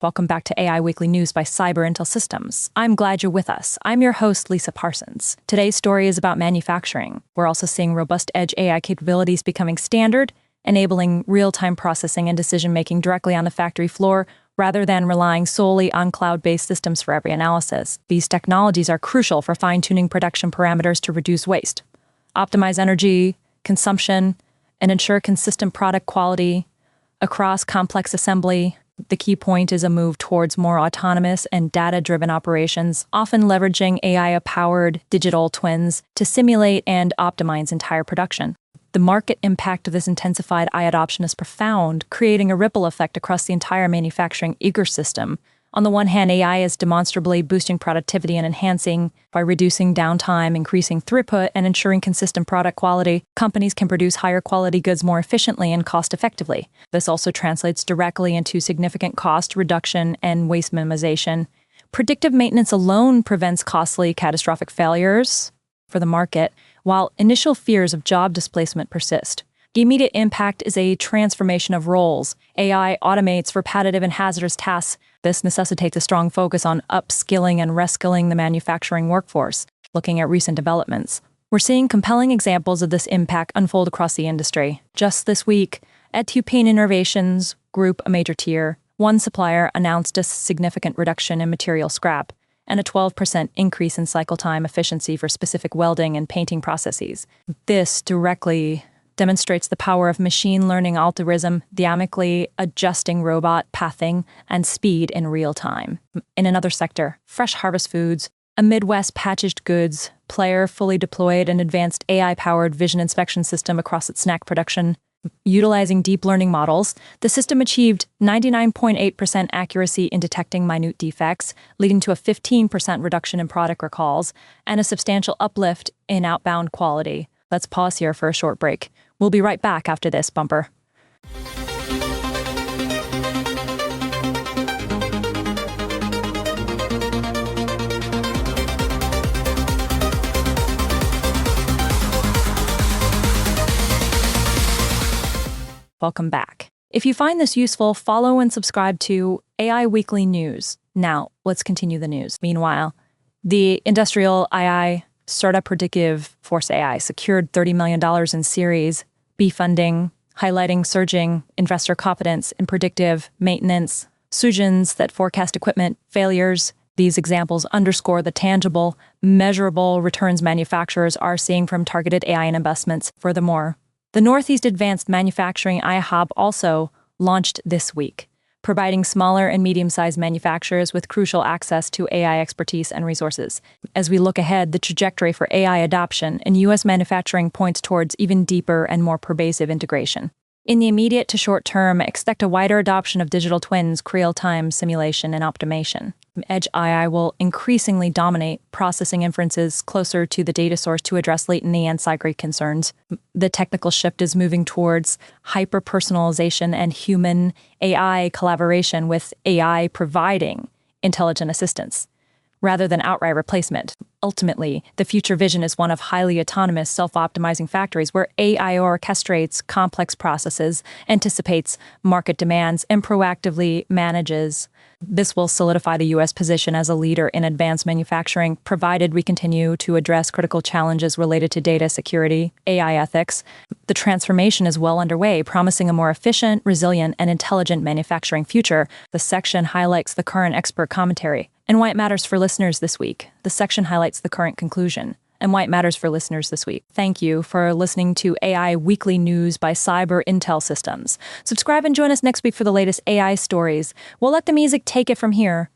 Welcome back to AI Weekly News by Cyber Intel Systems. I'm glad you're with us. I'm your host, Lisa Parsons. Today's story is about manufacturing. We're also seeing robust edge AI capabilities becoming standard, enabling real-time processing and decision-making directly on the factory floor rather than relying solely on cloud-based systems for every analysis. These technologies are crucial for fine-tuning production parameters to reduce waste, optimize energy consumption, and ensure consistent product quality across complex assembly. The key point is a move towards more autonomous and data-driven operations, often leveraging AI-powered digital twins to simulate and optimize entire production. The market impact of this intensified AI adoption is profound, creating a ripple effect across the entire manufacturing ecosystem. On the one hand, AI is demonstrably boosting productivity and enhancing by reducing downtime, increasing throughput, and ensuring consistent product quality. Companies can produce higher quality goods more efficiently and cost-effectively. This also translates directly into significant cost reduction and waste minimization. Predictive maintenance alone prevents costly, catastrophic failures for the market, while initial fears of job displacement persist. The immediate impact is a transformation of roles. AI automates repetitive and hazardous tasks. This necessitates a strong focus on upskilling and reskilling the manufacturing workforce. Looking at recent developments, we're seeing compelling examples of this impact unfold across the industry. Just this week, at Tupane Innovations Group, a major tier 1 supplier, announced a significant reduction in material scrap and a 12% increase in cycle time efficiency for specific welding and painting processes. This directly demonstrates the power of machine learning algorithm dynamically adjusting robot pathing and speed in real time. In another sector, Fresh Harvest Foods, a Midwest packaged goods player, fully deployed an advanced AI-powered vision inspection system across its snack production. Utilizing deep learning models, the system achieved 99.8% accuracy in detecting minute defects, leading to a 15% reduction in product recalls and a substantial uplift in outbound quality. Let's pause here for a short break. We'll be right back after this bumper. Welcome back. If you find this useful, follow and subscribe to AI Weekly News. Now, let's continue the news. Meanwhile, the industrial AI startup Predictive Force AI secured $30 million in Series B funding, highlighting surging investor confidence in predictive maintenance solutions that forecast equipment failures. These examples underscore the tangible, measurable returns manufacturers are seeing from targeted AI investments. Furthermore, the Northeast Advanced Manufacturing AI Hub also launched this week, providing smaller and medium-sized manufacturers with crucial access to AI expertise and resources. As we look ahead, the trajectory for AI adoption in U.S. manufacturing points towards even deeper and more pervasive integration. In the immediate to short term, expect a wider adoption of digital twins, real-time simulation, and optimization. Edge AI will increasingly dominate processing inferences closer to the data source to address latency and security concerns. The technical shift is moving towards hyper-personalization and human AI collaboration, with AI providing intelligent assistance rather than outright replacement. Ultimately, the future vision is one of highly autonomous, self-optimizing factories where AI orchestrates complex processes, anticipates market demands, and proactively manages. This will solidify the U.S. position as a leader in advanced manufacturing, provided we continue to address critical challenges related to data security, AI ethics. The transformation is well underway, promising a more efficient, resilient, and intelligent manufacturing future. The section highlights the current expert commentary and why it matters for listeners this week. The section highlights the current conclusion and why it matters for listeners this week. Thank you for listening to AI Weekly News by Cyber Intel Systems. Subscribe and join us next week for the latest AI stories. We'll let the music take it from here.